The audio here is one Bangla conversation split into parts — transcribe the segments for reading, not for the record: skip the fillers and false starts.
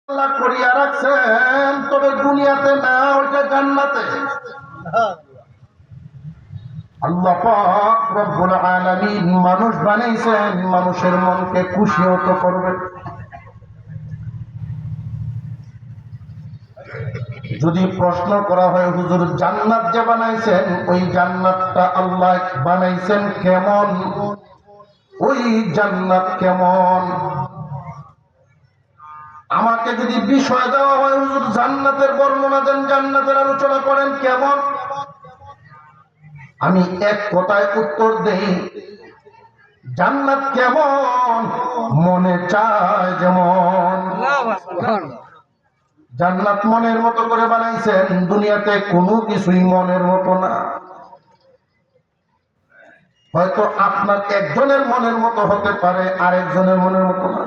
আল্লাহ করিয়া রাখছেন, তবে দুনিয়াতে না, ওইটা জান্নাতে। আল্লাহ পাক রব্বুল আলামিন মানুষ বানাইছেন মানুষের মনকে খুশি হতে করবে। যদি প্রশ্ন করা হয় হুজুর জান্নাত যে বানাইছেন ওই জান্নাতটা আল্লাহ বানাইছেন কেমন, ওই জান্নাত কেমন, আমাকে যদি বিষয় দেওয়া হয় হুজুর জান্নাতের বর্ণনা দেন, জান্নাতের আলোচনা করেন কেমন, আমি এক কথায় উত্তর দেই জান্নাত কেমন, মনে চায় যেমন। জান্নাত মনের মতো করে বানাইছেন, দুনিয়াতে কোনো কিছুই মনের মতো না। হয়তো আপনার একজনের মনের মতো হতে পারে, আরেকজনের মনের মতো না।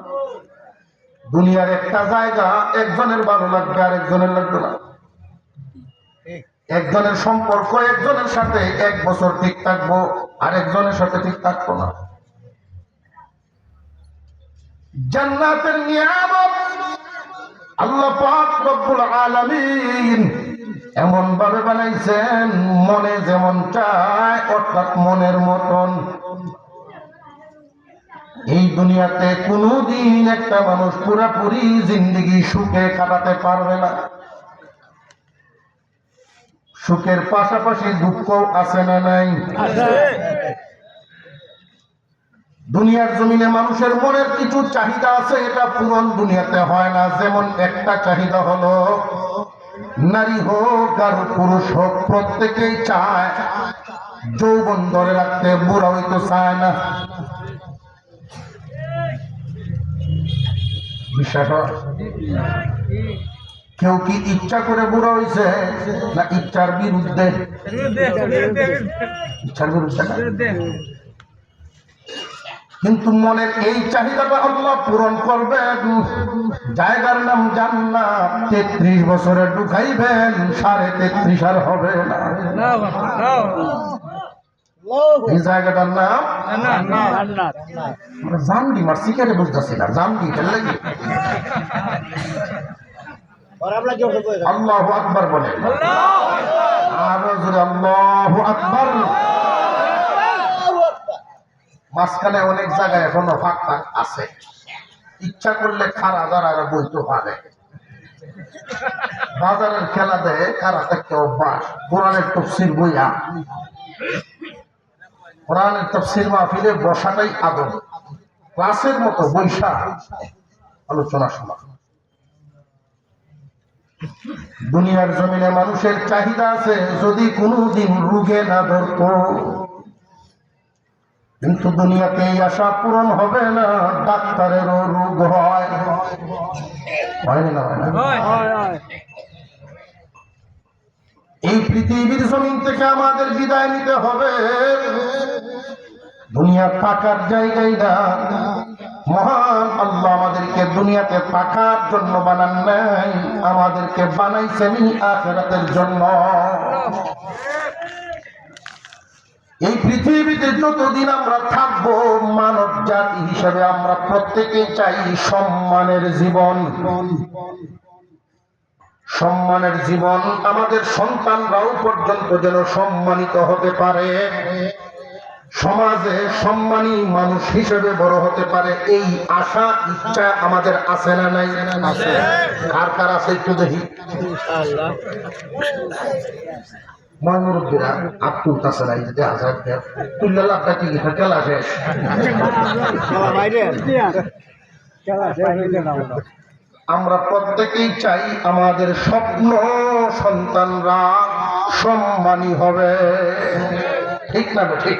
দুনিয়ার একটা জায়গা একজনের ভালো লাগবে, আরেকজনের লাগবে না। একজনের সম্পর্ক একজনের সাথে 1 বছর ঠিক থাকবো, আরেকজনের সাথে ঠিক থাকবো না। জান্নাতের নিয়ামত আল্লাহ পাক রব্বুল আলামিন এমন ভাবে বানাইছেন মনে যেমন চায়, অর্থাৎ মনের মতন। এই দুনিয়াতে কোনদিন একটা মানুষ পুরাপুরি জিন্দেগি সুখে কাটাতে পারবে না। সুখের পাশাপাশি দুঃখ আছে না নাই? দুনিয়ার জমিনে মানুষের মনের কিছু চাহিদা আছে, এটা পূরণ দুনিয়াতে হয় না। যেমন একটা চাহিদা হলো নারী হোক আর পুরুষ হোক প্রত্যেকেই চায় যৌবন ধরে রাখতে, বুড়া হইতে চায় না। বিশ্বাস হয়? কেউ কি ইচ্ছা করে বুড়া হয়েছে না ইচ্ছার বিরুদ্ধে? ইচ্ছার বিরুদ্ধে। কিন্তু মনের এই চাহিদাটা আল্লাহ পূরণ করবেন। জায়গার নাম জান্নাত, 33 বছরে ঢুকাইবেন, 33.5 আর হবে না। এই জায়গাটার নাম জান্নাত। জামডি মারছি কেন বুঝতেছি না, জামডি চলে গিয়ে আল্লাহু আকবার বলে, আরো জোরে আল্লাহু আকবার। মাঝখানে অনেক জায়গায় এখনো ফাঁক ফাঁক আছে, ইচ্ছা করলে খারা যারা বইতে পারে। বাজারের খেলা দেয় খারা থাকতে অভ্যাস, কোরআনের তফসির বইয়া, কোরআনের তফসির মাহফিলে বসাটাই আদব, ক্লাসের মতো বৈশা আলোচনা শোনা। দুনিয়ার জমিনে মানুষের চাহিদা আছে, যদি কোনোদিন রোগে না ধরতো, কিন্তু দুনিয়াতে এই আশা পূরণ হবে না। ডাক্তারেরও রোগ হয়, এই পৃথিবীর জমিন থেকে আমাদের বিদায় নিতে হবে। দুনিয়া থাকার জায়গায় না, মহান আল্লাহ আমাদেরকে দুনিয়াতে থাকার জন্য বানান নাই, আমাদেরকে বানাইছেন আখিরাতের জন্য। এই পৃথিবীতে যতদিন আমরা থাকবো, মানব জাতি হিসেবে আমরা প্রত্যেকে চাই সম্মানের জীবন। সম্মানের জীবন, আমাদের সন্তানরাও পর্যন্ত যেন সম্মানিত হতে পারে, সমাজে সম্মানী মানুষ হিসেবে বড় হতে পারে, এই আশা ইচ্ছা আমাদের আছে না নাই? কার কার আছে একটু দেখি। ময়মুরব্বীরা হাত তুলতেছে না, এই যে দেখা যায় তুললে লাভটা কি, খেলা শেষ। আমরা প্রত্যেকেই চাই আমাদের স্বপ্ন সন্তানরা সম্মানী হবে, ঠিক না? ঠিক।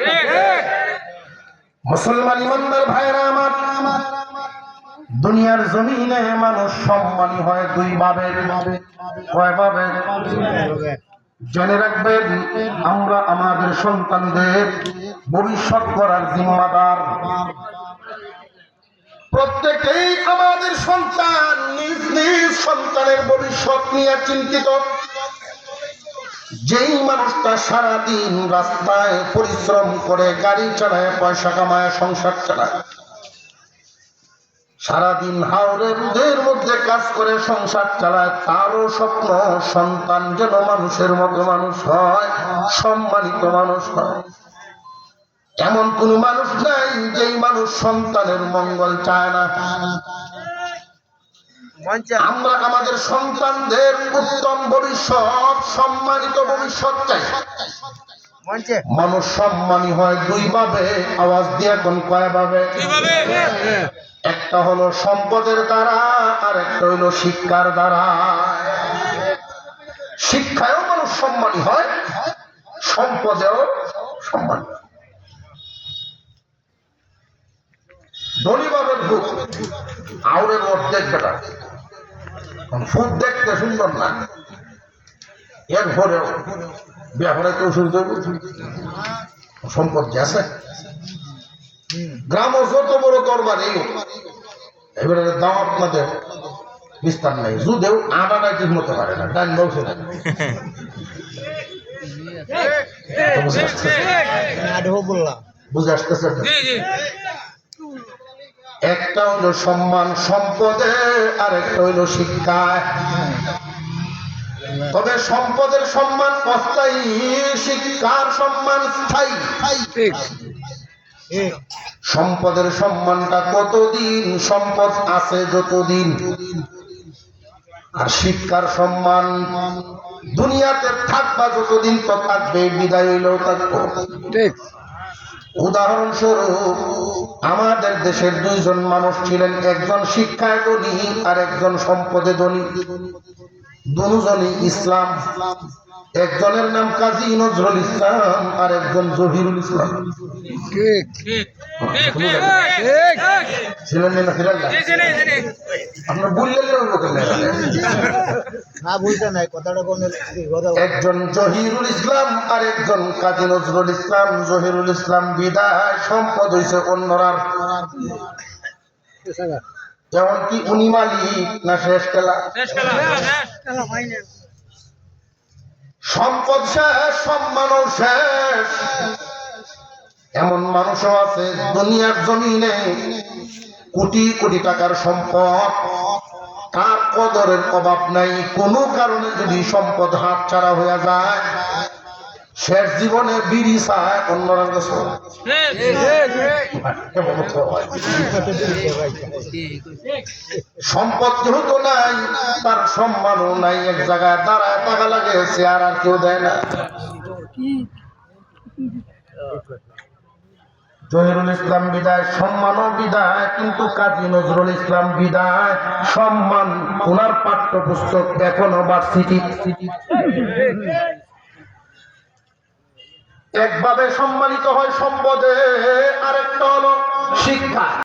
মুসলমান ইমানদার ভাইরা আমার, দুনিয়ার জমিনে মানুষ সম্মানী হয় 2 ভাবে। কয় ভাবে? জেনে রাখবেন, আমরা আমাদের সন্তানদের ভবিষ্যৎ করার জিম্মাদার। প্রত্যেকেই আমাদের সন্তান নিজ নিজ সন্তানের ভবিষ্যৎ নিয়ে চিন্তিত। যেই মানুষটা সারাদিন রাস্তায় পরিশ্রম করে গাড়ি চালায়, পয়সা কামায়, সংসার চালায়, সারাদিন হাওরে রোদের মধ্যে কাজ করে সংসার চালায়, তারও স্বপ্ন সন্তান যেন মানুষের মতো মানুষ হয়, সম্মানিত মানুষ হয়। এমন কোন মানুষ নাই যেই মানুষ সন্তানের মঙ্গল চায় না। আমরা আমাদের সন্তানদের উত্তম ভবিষ্যৎ, সম্মানিত ভবিষ্যৎ চাই। মানুষ সম্মানী হয় দুই ভাবে, আওয়াজ দিয়ে কোন কয় ভাবে? একটা হলো সম্পদের দ্বারা, আর একটা হলো শিক্ষার দ্বারা। শিক্ষায়ও মানুষ সম্মানী হয়, সম্পদেও সম্মানী। ধনীভাবে ভূত আউরের অর্ধেক বেটা, ভূত দেখতে সুন্দর না, এরপরেও ব্যাপারে কেউ শুনতে সম্পদ আছে। গ্রাম যত বড় দরবারে এবারে দাম আপনাদের বিস্তার নাই, যদিও আনা ঠিক মতো পারে না, ডান বলছে না। বুঝে আসতেছে? একটা হইল সম্মান সম্পদে, আর একটা হইল শিক্ষায়। তবে সম্পদের সম্মান অস্থায়ী, শিক্ষার সম্মান স্থায়ী। সম্পদের সম্মানটা কতদিন, সম্পদ আছে যতদিন। আর শিক্ষার সম্মান দুনিয়াতে থাকবা যতদিন তো থাকবে, বিদায় হইলেও থাকবো। উদাহরণস্বরূপ আমাদের দেশের দুইজন মানুষ ছিলেন, একজন শিক্ষায় ধনী আর একজন সম্পদে ধনী। দুজনই ইসলাম। একজনের নাম কাজী নজরুল ইসলাম আর একজন জহিরুল ইসলাম। ছিলেন না? আপনার বললেন একজন জহিরুল ইসলাম আর একজন কাজী নজরুল ইসলাম। জহিরুল ইসলাম বিদায়, সম্পদ হয়েছে অন্যরা। এমনকি উনি মালিক না শেষ খেলা? সম্পদ শেষ, সম্মানও শেষ। এমন মানুষও আছে দুনিয়ার জমিনে কোটি কোটি টাকার সম্পদ, তার কদরের অভাব নাই। কোনো কারণে যদি সম্পদ হাত ছাড়া হয়ে যায়, শেষ জীবনে বিড়ি চায় অন্যরা কাছে। সম্পদ যেহেতু নাই, তার সম্মানও নাই। এক জায়গায় দাঁড়ায় টাকা লাগে, চেয়ার আর কেউ দেয় না। জহিরুল ইসলাম বিদায়, সম্মানও বিদায়। কিন্তু কাজী নজরুল ইসলাম বিদায়, সম্মান ওনার পাঠ্যপুস্তক এখনো ভার্সিটি। একভাবে সম্মানিত হয় সম্পদে, আরেকটা হলো শিক্ষা।